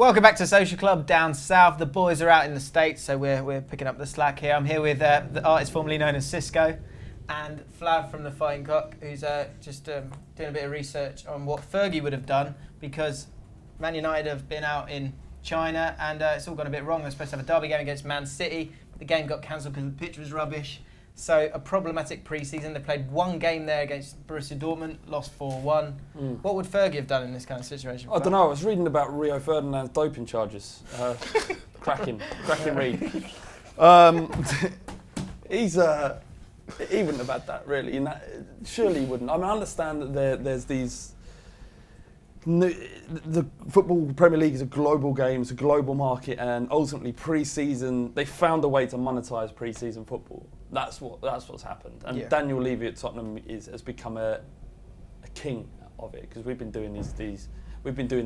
Welcome back to Social Club down south. The boys are out in the States, so we're picking up the slack here. I'm here with the artist formerly known as Cisco and Flav from the Fighting Cock, who's just doing a bit of research on what Fergie would have done, because Man United have been out in China and it's all gone a bit wrong. They're supposed to have a derby game against Man City. The game got cancelled because the pitch was rubbish. So a problematic pre-season. They played one game there against Borussia Dortmund, lost 4-1. What would Fergie have done in this kind of situation? I don't know. I was reading about Rio Ferdinand's doping charges. Cracking read. He wouldn't have had that, really. Surely he wouldn't. I mean, I understand that there's these... The football Premier League is a global game, it's a global market, and ultimately pre-season, they found a way to monetize pre-season football. That's what's happened. And Daniel Levy at Tottenham has become a king of it, because we've been doing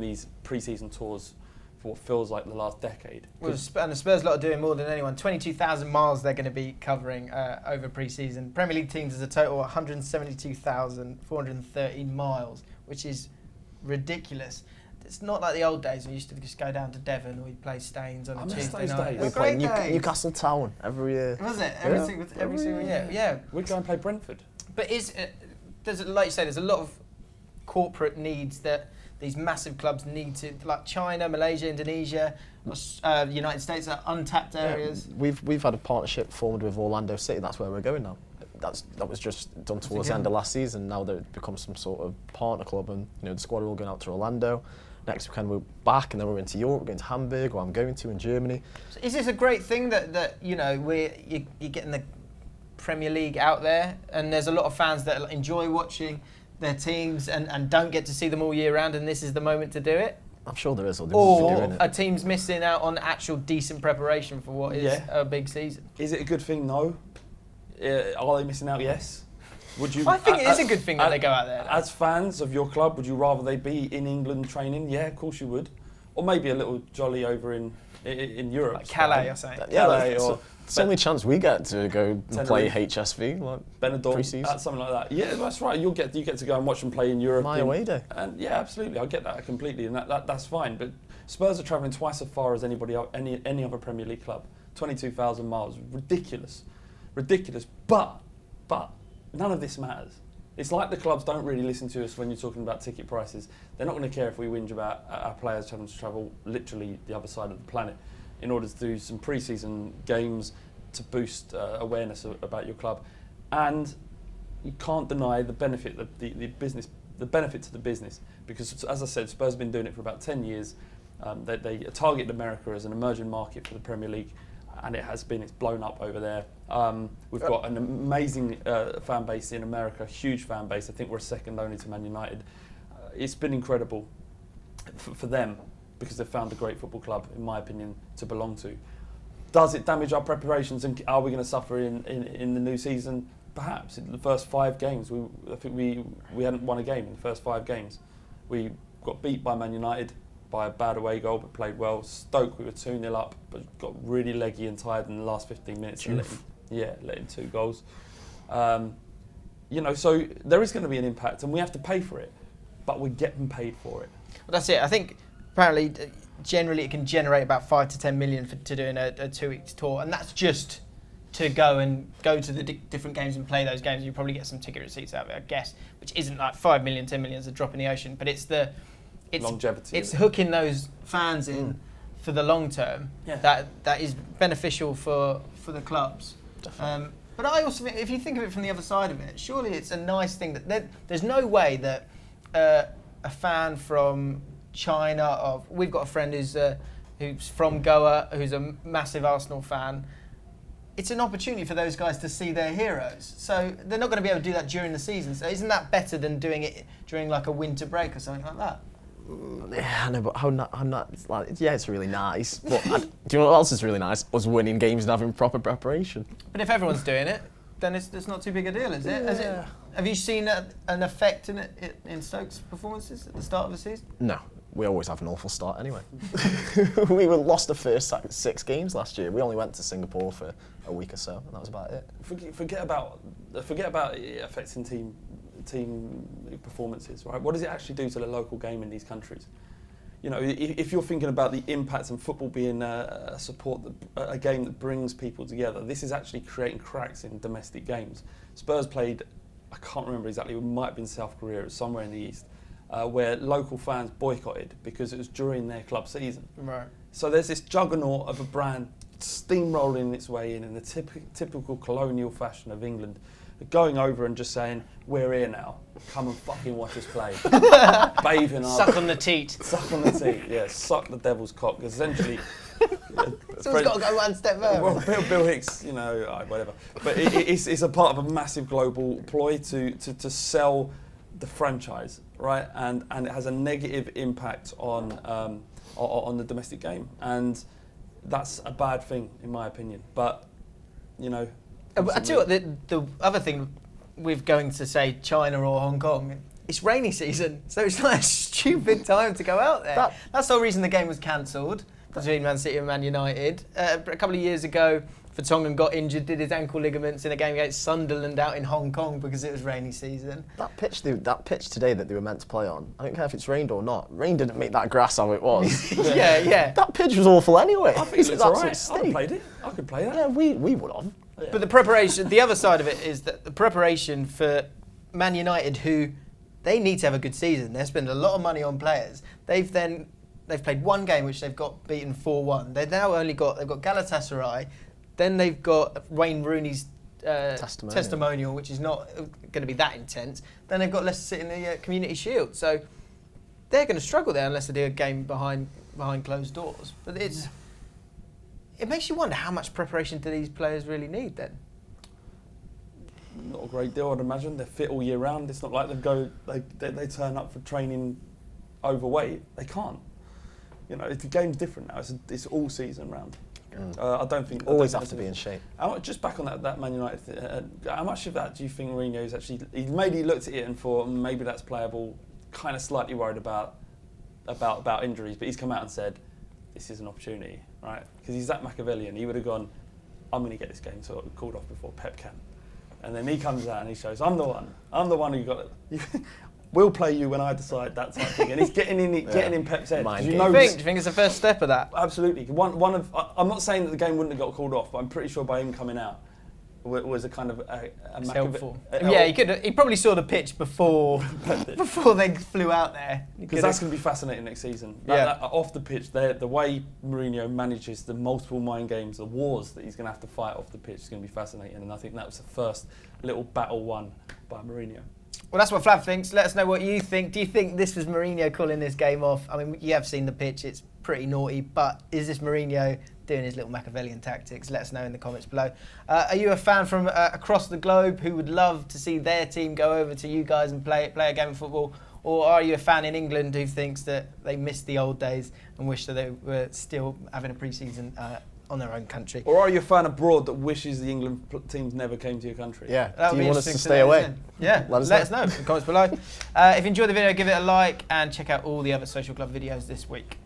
these pre-season tours for what feels like the last decade. Well, and the Spurs lot are doing more than anyone. 22,000 miles they're going to be covering over pre-season. Premier League teams as a total 172,413 miles, which is ridiculous. It's not like the old days when we used to just go down to Devon and we'd play Staines on a Tuesday night. We played Newcastle Town every year. Was it? Every single year? Yeah. We'd go and play Brentford. But like you say, there's a lot of corporate needs that these massive clubs need to, like China, Malaysia, Indonesia, United States are untapped areas. We've had a partnership formed with Orlando City. That's where we're going now. That was just done towards the end of last season. Now they've become some sort of partner club, and the squad are all going out to Orlando. Next weekend we're back, and then we're into Europe. We're going to Hamburg, or I'm going to in Germany. So is this a great thing that you're getting the Premier League out there, and there's a lot of fans that enjoy watching their teams and don't get to see them all year round, and this is the moment to do it? I'm sure there is. Or a team's missing out on actual decent preparation for what is a big season. Is it a good thing? No. Are they missing out? Yes. Would you? I think it is a good thing that they go out there. As fans of your club, would you rather they be in England training? Yeah, of course you would. Or maybe a little jolly over in Europe. Like Calais or something. Calais or... It's the only chance we get to go and play HSV, like Benidorm, pre-season. something like that. Yeah, that's right. You get to go and watch them play in Europe. My away day. And yeah, absolutely. I get that completely, and that's fine. But Spurs are travelling twice as far as any other Premier League club. 22,000 miles, ridiculous. But none of this matters. It's like the clubs don't really listen to us when you're talking about ticket prices. They're not going to care if we whinge about our players having to travel literally the other side of the planet in order to do some pre-season games to boost awareness about your club. And you can't deny the benefit the benefit to the business, because, as I said, Spurs have been doing it for about 10 years. They targeted America as an emerging market for the Premier League, and it's blown up over there. We've got an amazing fan base in America, huge fan base. I think we're second only to Man United. It's been incredible for them, because they've found a great football club, in my opinion, to belong to. Does it damage our preparations, and are we going to suffer in the new season? Perhaps. In the first 5 games, I think we hadn't won a game in the first 5 games. We got beat by Man United by a bad away goal, but played well. Stoke, we were 2-0 up, but got really leggy and tired in the last 15 minutes. Letting 2 goals. So there is going to be an impact, and we have to pay for it, but we're getting paid for it. Well, that's it. I think apparently, generally, it can generate about 5 to 10 million to doing a 2-week tour, and that's just to go to the different games and play those games. You probably get some ticket receipts out of it, I guess, which isn't like 5 million, 10 million is a drop in the ocean, but it's longevity. It's hooking those fans in for the long term. Yeah. That is beneficial for the clubs. But I also think, if you think of it from the other side of it, surely it's a nice thing that there's no way that a fan from China, we've got a friend who's from Goa, who's a massive Arsenal fan. It's an opportunity for those guys to see their heroes. So they're not going to be able to do that during the season. So isn't that better than doing it during like a winter break or something like that? Yeah, I know, but how not? It's like, yeah, it's really nice. But do you know what else is really nice? Us winning games and having proper preparation. But if everyone's doing it, then it's not too big a deal, is it? Yeah. Have you seen an effect in Stoke's performances at the start of the season? No. We always have an awful start anyway. We lost the first 6 games last year. We only went to Singapore for a week or so, and that was about it. Forget about it affecting team performances, right? What does it actually do to the local game in these countries? you know, if you're thinking about the impact and football being a game that brings people together, this is actually creating cracks in domestic games. Spurs played, I can't remember exactly, it might have been South Korea, it was somewhere in the east, where local fans boycotted because it was during their club season. Right. So there's this juggernaut of a brand steamrolling its way in the typical colonial fashion of England, going over and just saying, we're here now, come and fucking watch us play. Bathing up. Suck on the teat. Suck on the teat, yeah, suck the devil's cock. Essentially, Someone's got to go one step further. Well, Bill Hicks, you know, whatever. But it's a part of a massive global ploy to sell the franchise, right? And it has a negative impact on the domestic game, and that's a bad thing in my opinion. But you know, I tell you what, the other thing with going to say China or Hong Kong, it's rainy season, so it's not a stupid time to go out there. That's the whole reason the game was cancelled between Man City and Man United. A couple of years ago, Vertonghen got injured, did his ankle ligaments in a game against Sunderland out in Hong Kong because it was rainy season. That pitch today that they were meant to play on, I don't care if it's rained or not. Rain didn't make that grass how it was. yeah. That pitch was awful anyway. I think it's alright. I played it. I could play that. Yeah, we would have. Yeah. But the preparation, the other side of it is that the preparation for Man United, who they need to have a good season. They spend a lot of money on players. They've played one game which they've got beaten 4-1. They've got Galatasaray. Then they've got Wayne Rooney's testimonial, which is not going to be that intense. Then they've got Leicester City in the Community Shield. So they're going to struggle there unless they do a game behind closed doors. But it makes you wonder how much preparation do these players really need then? Not a great deal, I'd imagine. They're fit all year round. It's not like they turn up for training overweight. They can't. You know, the game's different now. It's all season round. I don't think always have to be in shape. Just back on that Man United thing, how much of that do you think Mourinho's actually? He maybe looked at it and thought maybe that's playable. Kind of slightly worried about injuries, but he's come out and said this is an opportunity, right? Because he's that Machiavellian. He would have gone, I'm going to get this game called off before Pep can. And then he comes out and he shows, I'm the one who got it. We'll play you when I decide, that type of thing. And he's getting in Pep's head. Do you think it's the first step of that? Absolutely. I'm not saying that the game wouldn't have got called off, but I'm pretty sure by him coming out was a kind of a helpful. He probably saw the pitch before they flew out there. Because that's going to be fascinating next season. Off the pitch, the way Mourinho manages the multiple mind games, the wars that he's going to have to fight off the pitch is going to be fascinating. And I think that was the first little battle won by Mourinho. Well, that's what Flav thinks. Let us know what you think. Do you think this was Mourinho calling this game off? I mean, you have seen the pitch. It's pretty naughty. But is this Mourinho doing his little Machiavellian tactics? Let us know in the comments below. Are you a fan from across the globe who would love to see their team go over to you guys and play a game of football? Or are you a fan in England who thinks that they missed the old days and wish that they were still having a pre-season on their own country? Or are you a fan abroad that wishes the England teams never came to your country? Yeah. Do you want us to stay away? Yeah. Let us know in the comments below. If you enjoyed the video, give it a like and check out all the other Social Club videos this week.